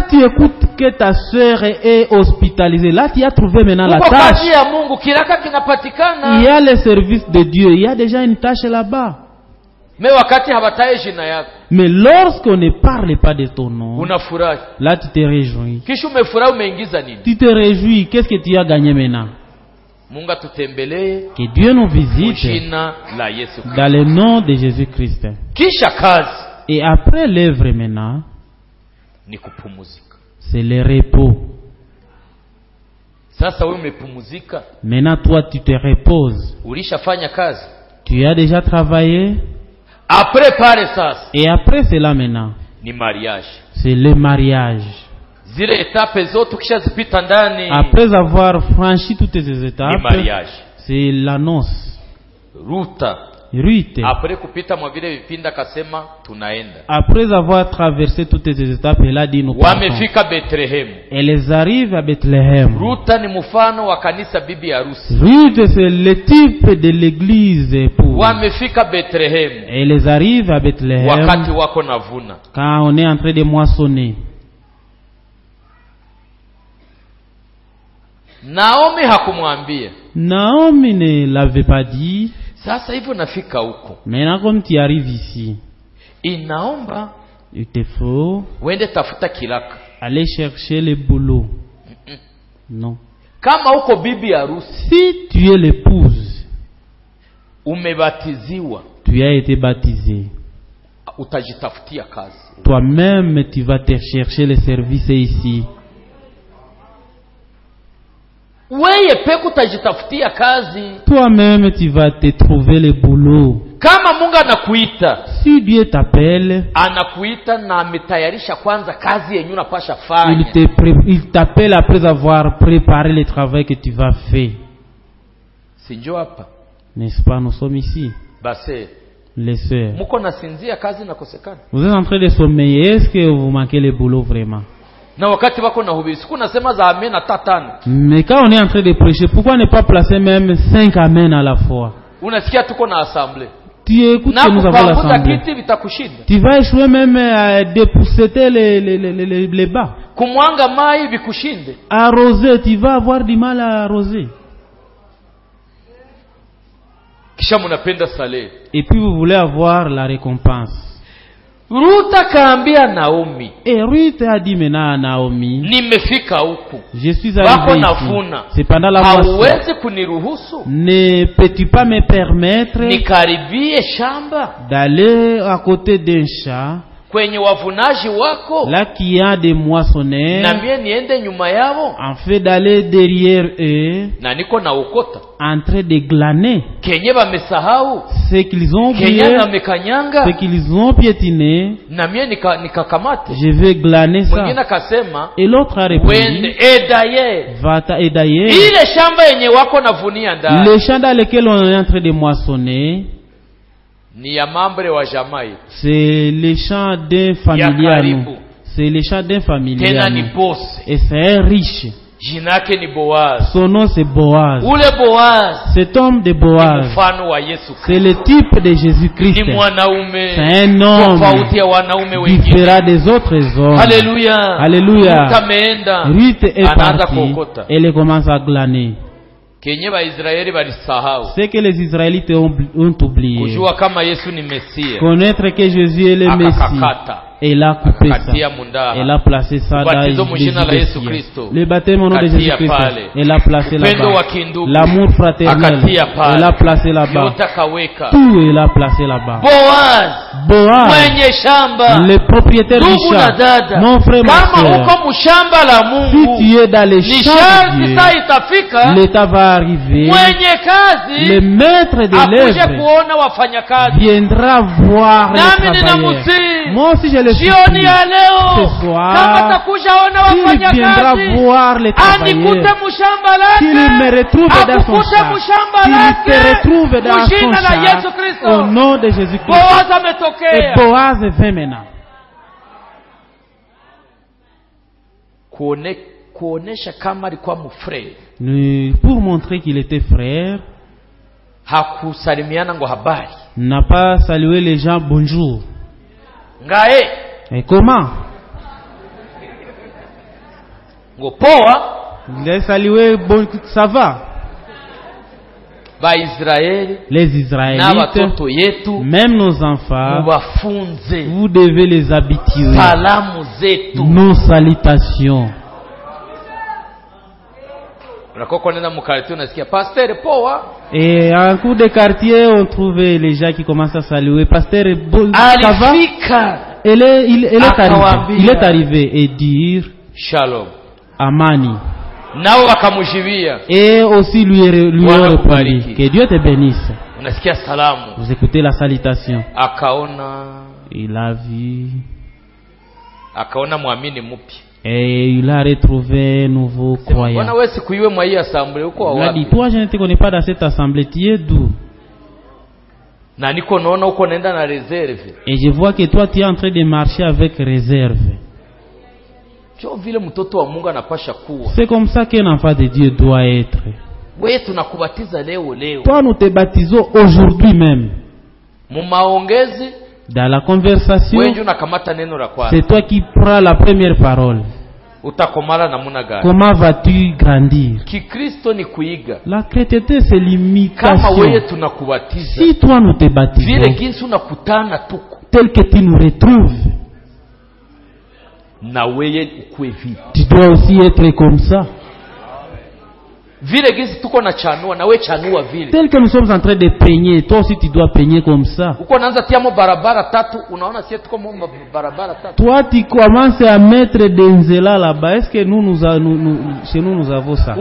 tu écoutes que ta sœur est hospitalisée, là tu as trouvé maintenant la tâche. Il y a le service de Dieu, il y a déjà une tâche là-bas. Mais lorsqu'on ne parle pas de ton nom, là tu te réjouis. Tu te réjouis. Qu'est-ce que tu as gagné maintenant? Que Dieu nous visite dans le nom de Jésus-Christ. Et après l'œuvre maintenant, c'est le repos. Maintenant toi tu te reposes. Tu as déjà travaillé. Et après cela maintenant, c'est le mariage. Après avoir franchi toutes ces étapes, c'est la noce. Ruth. Après avoir traversé toutes ces étapes, elle a dit nous partons. Et les arrivent à Bethléem. Ruth c'est le type de l'église épouse. Et les arrivent à Bethléem quand on est en train de moissonner. Naomi ne l'avait pas dit. Maintenant comme tu arrives ici, il te faut aller chercher le boulot. Non. Si tu es l'épouse, tu as été baptisé, toi-même tu vas te chercher le service ici. Toi-même tu vas te trouver le boulot. Si Dieu t'appelle, il t'appelle après avoir préparé le travail que tu vas faire. N'est-ce pas? Nous sommes ici. Les sœurs, vous êtes en train de sommeiller. Est-ce que vous manquez le boulot vraiment? Mais quand on est en train de prêcher, pourquoi ne pas placer même 5 amen à la fois? Tu écoutes que nous avons l'assemblée. Tu vas échouer même à dépousseter les bas. Arroser, tu vas avoir du mal à arroser. Et puis vous voulez avoir la récompense. Et Ruth a dit maintenant à Naomi, je suis arrivé ici. C'est pendant la moisson. Ne peux-tu pas me permettre d'aller à côté d'un champ là qui a des moissonneurs, en fait d'aller derrière eux, en train de glaner ce qu'ils ont oublié, ce qu'ils ont piétiné. Je vais glaner ça. Et l'autre a répondu, va-t'en. Et d'ailleurs, le champ dans lequel on est en train de moissonner, c'est les champs d'un familier. C'est les champs d'un familier. Et c'est un riche. Son nom c'est Boaz. Cet homme de Boaz, c'est le type de Jésus-Christ. C'est un homme différent des autres hommes. Alléluia. Ruth est partie. Elle commence à glaner. C'est que les Israélites ont oublié. Connaître que Jésus est le Messie. Elle a coupé ça. Elle a placé ça dans le baptême au nom de Jésus-Christ. Elle a placé là-bas. L'amour fraternel. Elle a placé là-bas. Tout elle a placé là-bas. Boaz, le propriétaire du champ. Mon frère, ma soeur, si tu es dans les champs de Dieu, l'état va arriver. Le maître de l'œuvre viendra voir les travailleurs. Moi aussi je le suis. Ce soir, il viendra voir les travailleurs. S'il me retrouve dans son champ, s'il te retrouve dans son champ, au nom de Jésus-Christ. Et Boaz vint maintenant. Pour montrer qu'il était frère, n'a pas salué les gens bonjour. Et comment? Il a salué bon, ça va. les Israélites, même nos enfants, vous devez les habituer. Nos salutations. Et en cours de quartier, on trouvait les gens qui commencent à saluer. Pasteur, ça va? Il est arrivé et dire Shalom. Amani. Et aussi lui répondu que Dieu te bénisse. Vous écoutez la salutation. Il a vu. Et il a retrouvé un nouveau croyant. Il a dit, toi je ne te connais pas dans cette assemblée, tu es d'où? Et je vois que toi tu es en train de marcher avec réserve. C'est comme ça qu'un enfant de Dieu doit être. Toi nous te baptisons aujourd'hui même. Dans la conversation, c'est toi qui prends la première parole. Comment vas-tu grandir? La chrétienté c'est l'imitation. Si toi nous te baptisons tel que tu nous retrouves, tu dois aussi être comme ça. Tel que nous sommes en train de peigner, toi aussi tu dois peigner comme ça. Toi tu commences à mettre des nzela là-bas. Est-ce que chez nous nous avons ça?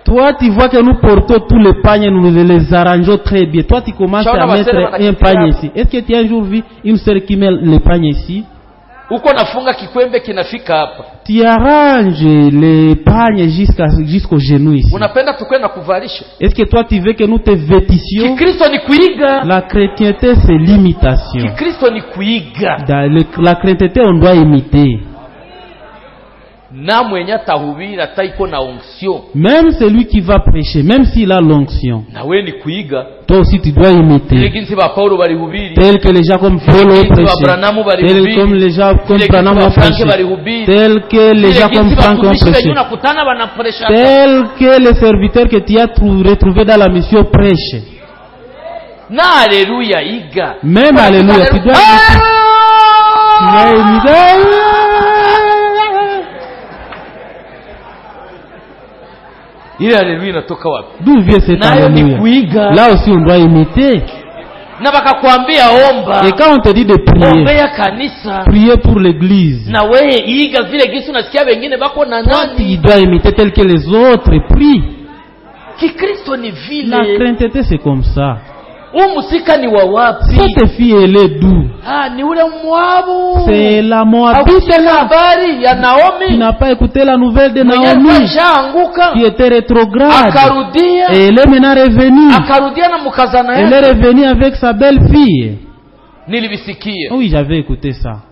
Toi tu vois que nous portons tous les pagnes, nous les arrangeons très bien. Toi tu commences à mettre un pagne ici. Est-ce que tu as un jour vu une sœur qui met les pagnes ici? Tu arranges les pagnes jusqu'au genou ici. Est-ce que toi tu veux que nous te vêtissions? La chrétienté c'est l'imitation. La chrétienté on doit imiter. Même celui qui va prêcher, même s'il a l'onction, toi aussi tu dois imiter. Tel que les gens comme Paul ont prêché, tel comme les gens comme Branham ont prêché, tel que les gens comme Franck ont prêché, tel que les serviteurs que tu as retrouvés dans la mission prêchent. Même alléluia, tu dois imiter. D'où vient cet alléluia? Là aussi on doit imiter. Et quand on te dit de prier, prier pour l'église, toi tu dois imiter tel que les autres prient. La crainteté c'est comme ça. Cette fille elle est d'où? C'est la Moabite qui n'a pas écouté la nouvelle de Naomi, qui était rétrograde, et elle est maintenant revenue. Elle est revenue avec sa belle fille. Oui, j'avais écouté ça.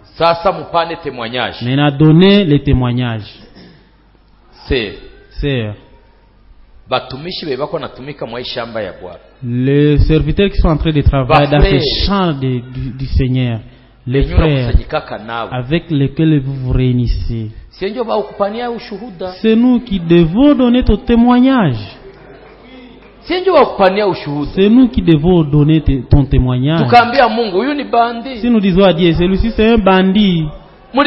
Maintenant donnez les témoignages. Sœur, les serviteurs qui sont en train de travailler dans ces champs du Seigneur, les frères avec lesquels vous vous réunissez, c'est nous qui devons donner ton témoignage. C'est nous qui devons donner ton témoignage. Si nous disons à Dieu, celui-ci c'est un bandit, vous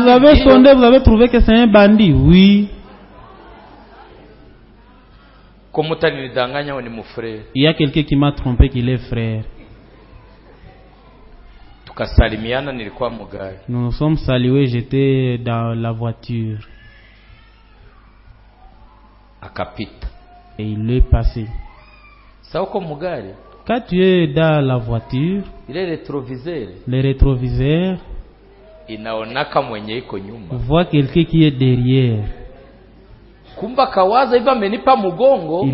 avez sondé, vous avez trouvé que c'est un bandit, oui. Il y a quelqu'un qui m'a trompé qu'il est frère. Nous nous sommes salués, j'étais dans la voiture. Et il est passé. Quand tu es dans la voiture, les rétroviseurs, on voit quelqu'un qui est derrière. Il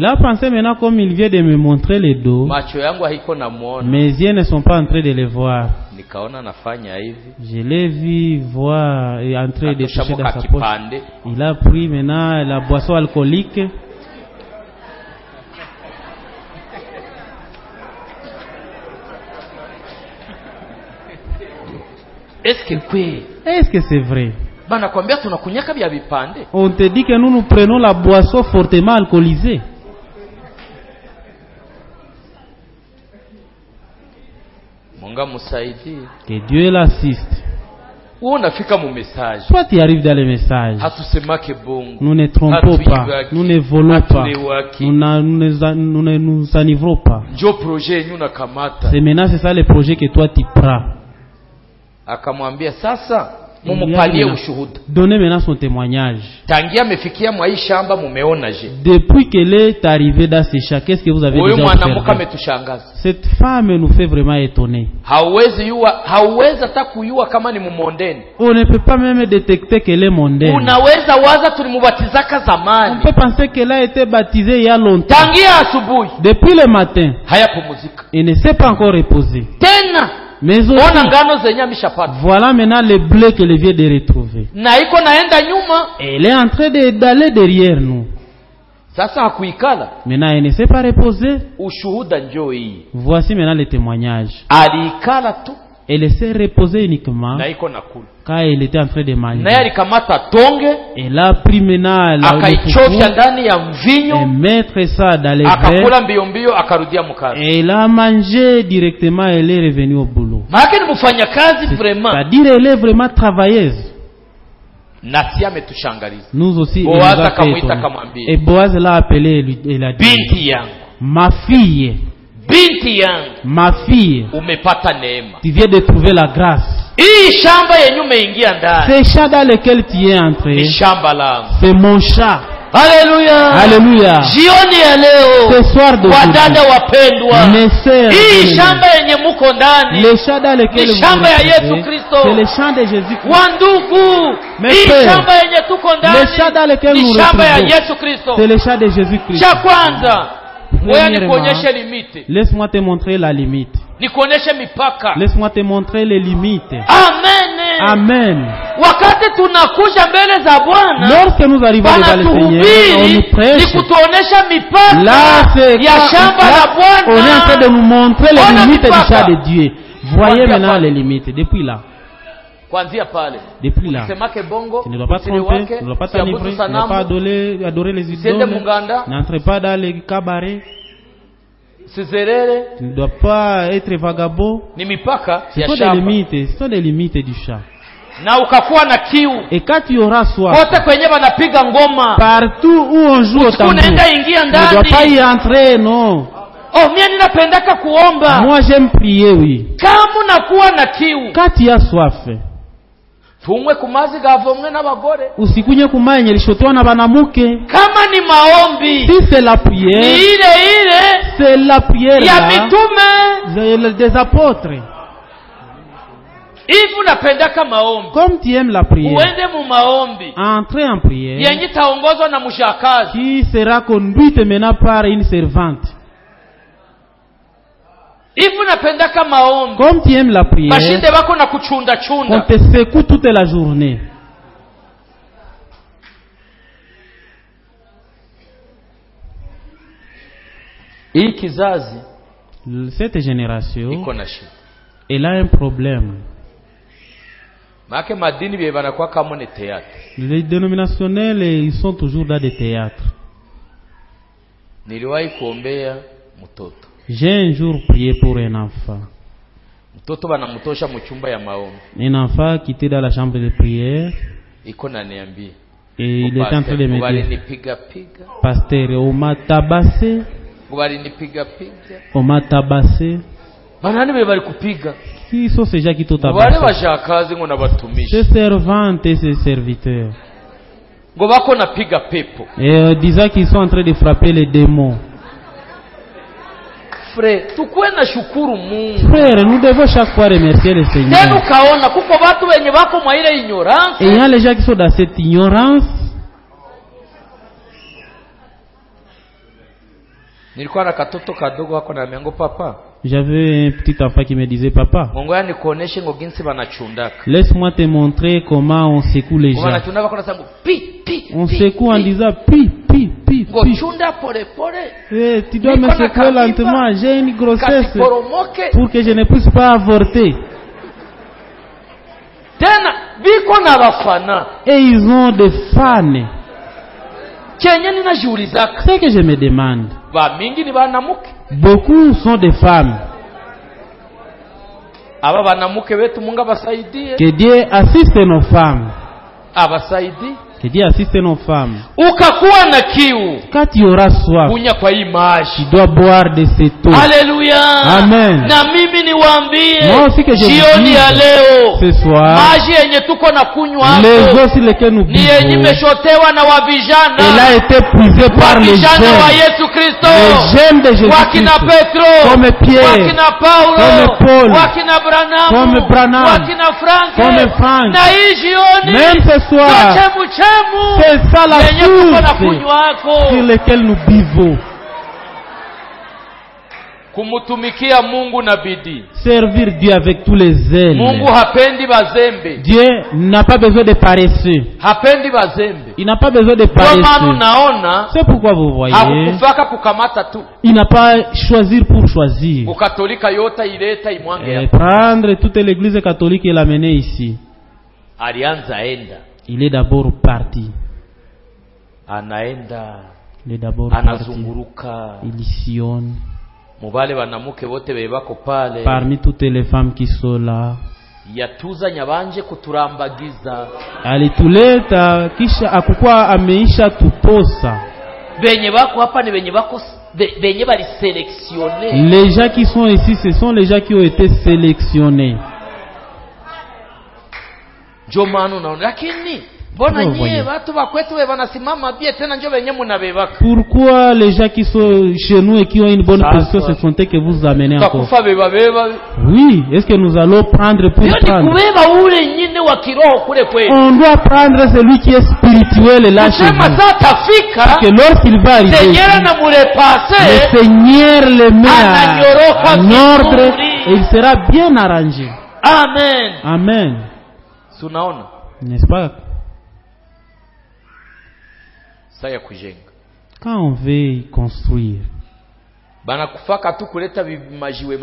a pensé maintenant comme il vient de me montrer le dos, mes yeux ne sont pas en train de le voir. Je l'ai vu voir et en train de toucher dans sa poche. Il a pris maintenant la boisson alcoolique. Est-ce que c'est vrai? banakwambia tunakunyaka vya vipande. On te dit que nous prenons la boisson fortement alcoolisée. Mungu msaidie. Que Dieu l'assiste. Unafika mu message. Toi tu arrives dans les messages. Hatusemake bongo. Nous ne trompons pas, nous ne volons pas, nous ne nous enivrons pas. Njo projet yenyu nakamata. C'est maintenant c'est ça le projet que toi tu prends. Akamwambia sasa mumupalie ushuhuda. Donnez maintenant son témoignage. Tangia amefikia mwa hii shamba mumeona je? Depuis qu'elle est arrivée dans ces champs, qu'est-ce que vous avez déjà observé? Cette femme nous fait vraiment étonner. Hauwezi hata kujua kama ni mumondeni. On ne peut pas même détecter qu'elle est mondaine. Unaweza waza tulimubatizaka zamani. On peut penser qu'elle a été baptisée il y a longtemps. Tangia asubuhi. Depuis le matin. Hayapumzika. Elle ne s'est pas encore reposée. Tena. Mais aussi, voilà maintenant le blé qu'elle vient de retrouver. Elle est en train d'aller derrière nous. Maintenant elle ne s'est pas reposée. Voici maintenant le témoignage. Elle s'est reposée uniquement quand elle était en train de manger. Elle a pris maintenant et mettre ça dans les verres. Elle a mangé directement, elle est revenue au boulot. C'est-à-dire elle est vraiment travailleuse. Nous aussi, et Boaz l'a appelé, elle a dit, ma fille, ma fille, tu viens de trouver la grâce. Ce champ dans lequel tu es entré, c'est mon chat. Alléluia. Alléluia. Jioni ya leo. Ce soir de wadada wapendwa. Hii shamba yenye muko ndani. Le champ dans lequel vous shamba ya Yesu Kristo. C'est le champ de Jésus Christ. Wandugu. Hii shamba yenye tuko ndani. Le champ dans lequel nous shamba ya Yesu Kristo. C'est le champ de Jésus Christ. Cha kwanza. Wewe nikuonyeshe limite. Laisse-moi te montrer la limite. Nikuonyeshe mipaka. Laisse-moi te montrer les limites. Amen. Amen. Wakati tunakuja mbele za Bwana, lorsque nous arrivons devant le Seigneur, on nous prêche. Nikutuonesha mipaka là, ya shamba la Bwana. On est en train de nous montrer les limites du champ de Dieu. Voyez maintenant les limites. Depuis là. Depuis là. Tu ne dois pas tromper, tu ne dois pas t'enivrer, tu ne dois pas adorer les idoles. N'entre pas dans les cabarets. Tu ne dois pas être vagabond. Ce sont des limites du chat. Et quand tu auras soif, partout où on joue au tambour, tu ne dois pas y entrer, non. Moi j'aime prier, oui. Quand tu as soif, usikunywe kumaji yenye lishotoa na banamuke. Kama ni maombi, si c'est la prière, ni ile c'est la prière ya mitume des apôtres. Hivi unapendaka maombi, comme tu aimes la prière, uende mu maombi, entrer en prière yenye taongozwa na mshakazi, qui sera conduite maintenant par une servante. Hivi unapendaka maombi, comme tu aimes la prière, bashinde bako na kuchunda chunda, on te secoue toute la journée. Hii kizazi, cette génération iko na shida, elle a un problème. Maana madini bie banakuwa kama ni théâtre. Les dénominationnels, ils sont toujours dans des théâtres. Niliwahi kuombea mtoto. J'ai un jour prié pour un enfant. Mtoto banamtosha mu chumba ya maombi. Un enfant qui était dans la chambre de prière. Iko na niambia. Et il était en train de me dire, walinipiga piga. Pasteur, on m'a tabassé. Walinipiga piga. On m'a tabassé. Banani be bali kupiga. Qui sont ces gens qui t'ont tabassé? Wale bashakazi ngo nabatumishi. Ces servantes et ces serviteurs. Ngo bako napiga pepo. Et disant qu'ils sont en train de frapper les démons. Frère, tukue na shukuru Mungu. Frère, nous devons chaque fois remercier le Seigneur. Tena kaona kuko watu wenye wako mwa ile ignorance. Et il y a les gens qui sont dans cette ignorance. Nilikuwa na katoto kadogo wako na miango papa. J'avais un petit enfant qui me disait, papa, Mungu nikuoneshe ngo ginsi banachundaka. Laisse-moi te montrer comment on secoue les gens. Banachundaka kwa sababu on secoue en disant pi. Ngochunda pole pole. Eh, tu dois me secouer lentement, j'ai une grossesse pour que je ne puisse pas avorter. Tena biko na bafana. Et ils ont des fans. Kenya ninajiulizaka. C'est que je me demande. Ba mingi ni banamuke. Beaucoup sont des femmes. Aba banamuke wetu Mungu abasaidie. Que Dieu assiste nos femmes. Abasaidie. Que Dieu assiste nos femmes. Ukakuwa na kiu. Quand tu auras soif, kunya kwa hii maji. Tu dois boire de cette eau. Haleluya. Amen. Na mimi niwaambie, jioni ya leo, ce soir, maji yenye tuko na kunywa hapo, les eaux sur lesquelles nous buvons, ni yenye imeshotewa na wavijana. Elle a été puisée par les jeunes wa Yesu Kristo. Les jeunes de Jésus wakina Petro, comme Pierre, wakina Paulo, comme Paul, wakina Branham, comme Branham, wakina Frank, comme Frank. Na hii jioni, même ce soir, c'est ça la source sur laquelle nous buvons. Kumutumikia Mungu na bidii. Servir Dieu avec tous les ailes. Mungu hapendi bazembe. Dieu n'a pas besoin de paresseux. Hapendi bazembe. Il n'a pas besoin de paresseux. Naona, c'est pourquoi vous voyez, hakufaka kukamata tu. Il n'a pas choisi pour choisir. Ukatolika yote ileta imwange. Prendre toute l'église catholique et l'amener ici. Alianza enda. Il est d'abord parti. Anaenda. Il est d'abord anazunguruka. Parti. Il sillonne. Mubale banamuke wote bebako pale. Parmi toutes les femmes qui sont là. Yatuza nyabanje kuturambagiza. Alituleta kisha akukua ameisha tuposa. Benye bako hapa ni benye bako benye bali sélectionner. Les gens qui sont ici, ce sont les gens qui ont été sélectionnés. Jomano na lakini bona nyie watu bakwetu wanasimama bia tena njo benye munabebaka. Pourquoi les gens qui sont chez nous et qui ont une bonne position se sont que vous amenez encore? Takufa beba beba. Oui, est-ce que nous allons prendre pour prendre? Kubeba ule nyine wa kiroho kule kwetu. On doit prendre celui qui est spirituel là chez nous. Sema sasa tafika. Que lorsqu'il va arriver, Seigneur na mulepase. Le Seigneur le met en ordre et il sera bien arrangé. Amen. Amen. Sunaona? N'est-ce pas? Saya kujenga. Quand on veut construire, banakufaka tu kuleta majiwe.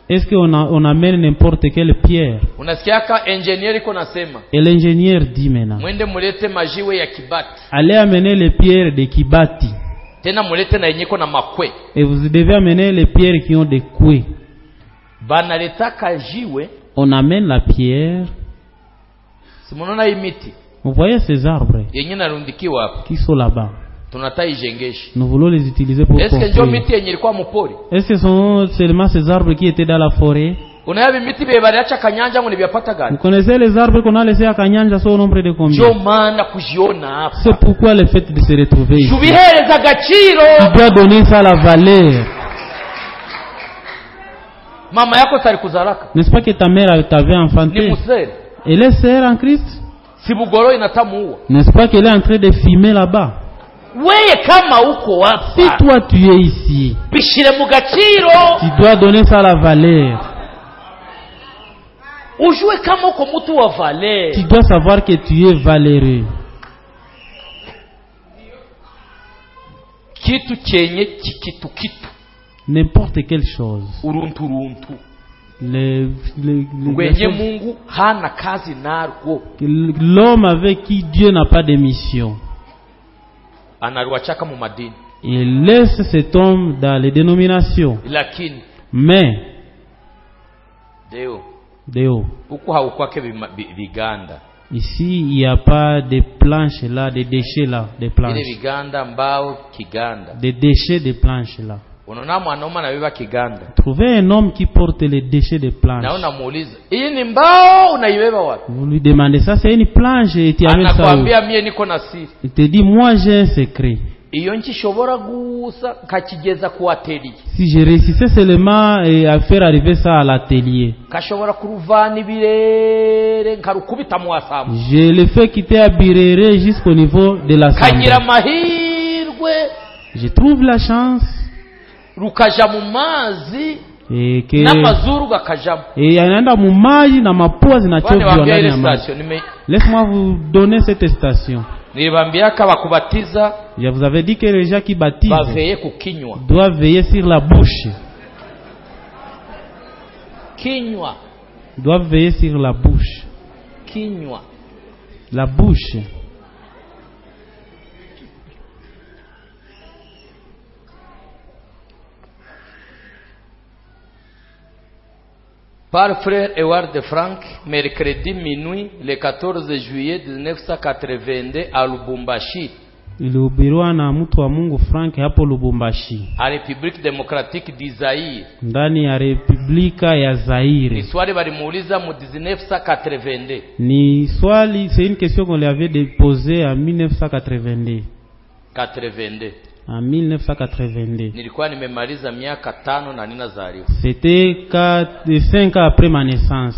Est-ce qu'on amène n'importe quelle pierre? Unasikiaka engineer iko nasema. Et l'ingénieur dit maintenant, mwende mulete majiwe ya Kibati. Allez amener les pierres de Kibati. Tena mulete na yenyeko na makwe. Et vous devez amener les pierres qui ont des couets. Banaletaka jiwe. On amène la pierre. Simonona imiti. Vous voyez ces arbres qui sont là-bas. Nous voulons les utiliser pour construire. Est-ce que ce sont seulement ces arbres qui étaient dans la forêt? Vous connaissez les arbres qu'on a laissés à Kanyanja, sont au nombre de combien? C'est pourquoi le fait de se retrouver ici, tu dois donner ça la valeur. N'est-ce pas que ta mère t'avait enfanté? Elle est sœur en Christ. N'est-ce pas qu'elle est en train de fumer là-bas? Si toi tu es ici, tu dois donner ça la valeur. Tu dois savoir que tu es valeureux. N'importe quelle chose. L'homme avec qui Dieu n'a pas de mission, il laisse cet homme dans les dénominations. Mais ici il n'y a pas de planches là, de déchets là, des planches, des déchets de planches là. Trouvez un homme qui porte les déchets de planches. Vous lui demandez ça, c'est une planche, et tu amènes ça où? Il te dit, moi j'ai un secret. Si je réussissais seulement à faire arriver ça à l'atelier, je le fais quitter à Birere jusqu'au niveau de l'assemblée. Je trouve la chance. Et anaenda mumaji na mapua zinachovya ndani ya maji. Laisse-moi vous donner cette station. Je vous avais dit que les gens qui baptisent doivent veiller sur la bouche. Doivent veiller sur la bouche. La bouche. Par frère Edouard de Frank, mercredi minuit, le 14 juillet 1982 à Lubumbashi. Ilihubiriwa na mtu wa Mungu Frank hapo Lubumbashi. A République démocratique du Zaïre. Ndani ya Republika ya Zaire. Ni swali balimuuliza mu 1982. Ni swali, c'est une question qu'on lui avait déposée en 1982. 82. En 1982. Nilikuwa nimemaliza miaka 5 na ninazaliwa. C'était 5 ans après ma naissance.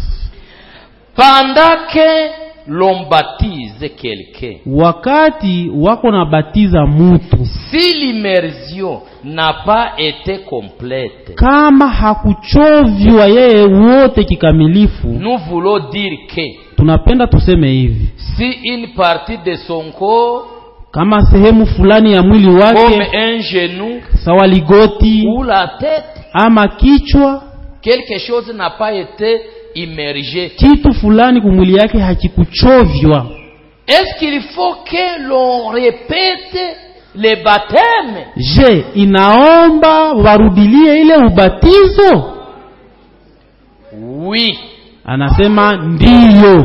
Pendant que l'on baptise quelqu'un, wakati wako na batiza mtu, si l'immersion n'a pas été complète, kama hakuchovywa yeye wote kikamilifu, nous voulons dire que, tunapenda tuseme hivi, si une partie de son corps, kama sehemu fulani ya mwili wake, comme un genou, sawa ligoti ou la tête, ama kichwa, quelque chose n'a pas été immergé, kitu fulani kumwili yake hakikuchovywa, est-ce qu'il faut que l'on répète le baptême? Je, inaomba warudilie ile ubatizo? Oui. Anasema ndiyo.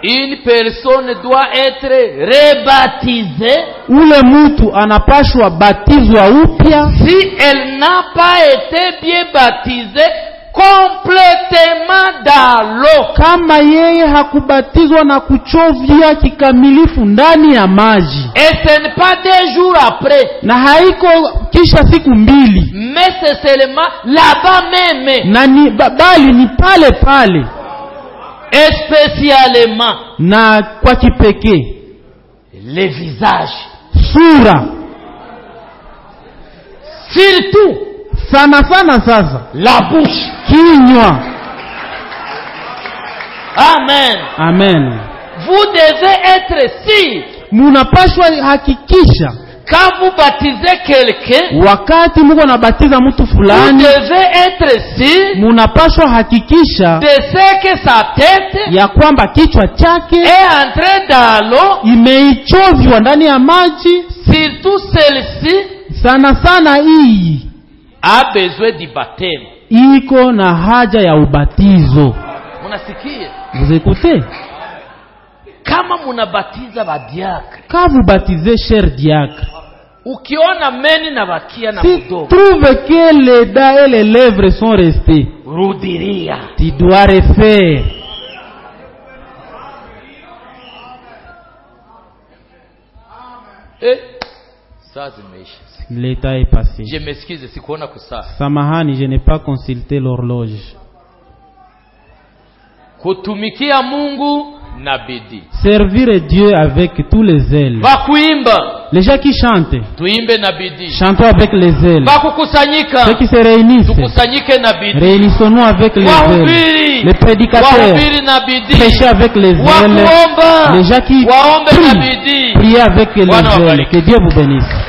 Une personne doit être rebaptisée. Ule mtu anapashwa batizwa upya. Si elle n'a pas été bien baptisée complètement dans l'eau, kama yeye hakubatizwa na kuchovya kikamilifu ndani ya maji, et ce n'est pas 2 jours après, na haiko kisha siku mbili, mais c'est seulement là-bas même, na ni bali ni pale pale, spécialement na kwa kipekee le visage, sura, surtout sana sana sasa la bouche, kinywa. Amen. Amen. Vous devez être sûr, munapashwa hakikisha, quand vous baptisez quelqu'un, wakati muko nabatiza mtu vous fulani, devez être sûr munapashwa hakikisha de ce que sa tête ya kwamba kichwa chake est entré dans l'eau, imeichovya ndani ya maji, surtout celle-ci sana sana hii a besoin du baptême. iko na haja ya ubatizo. Munasikia? Vous écoutez? Kama munabatiza badiakre, Quand vous baptisez cher diacre, ukiona meni na bakia na si mdomo, trouve que les dents et les lèvres sont restées, rudiria. tu dois refaire. Ça zimeisha. L'état est passé. Je m'excuse sikuona kusaa. Samahani, je n'ai pas consulté l'horloge. Kutumikia Mungu na bidii. Servir Dieu avec tous les ailes. Bakuimba, Les gens qui chantent, tuimbe na bidii. chantons avec les ailes. Bakukusanyika, Ceux qui se réunissent, tukusanyike na bidii. réunissons-nous avec les ailes. Wahubiri, Les prédicateurs, wahubiri na bidii. prêchez avec les ailes. Wakuomba, Les gens qui waombe na prient, bidii. priez avec les Bwana ailes. wabariki. Que Dieu vous bénisse.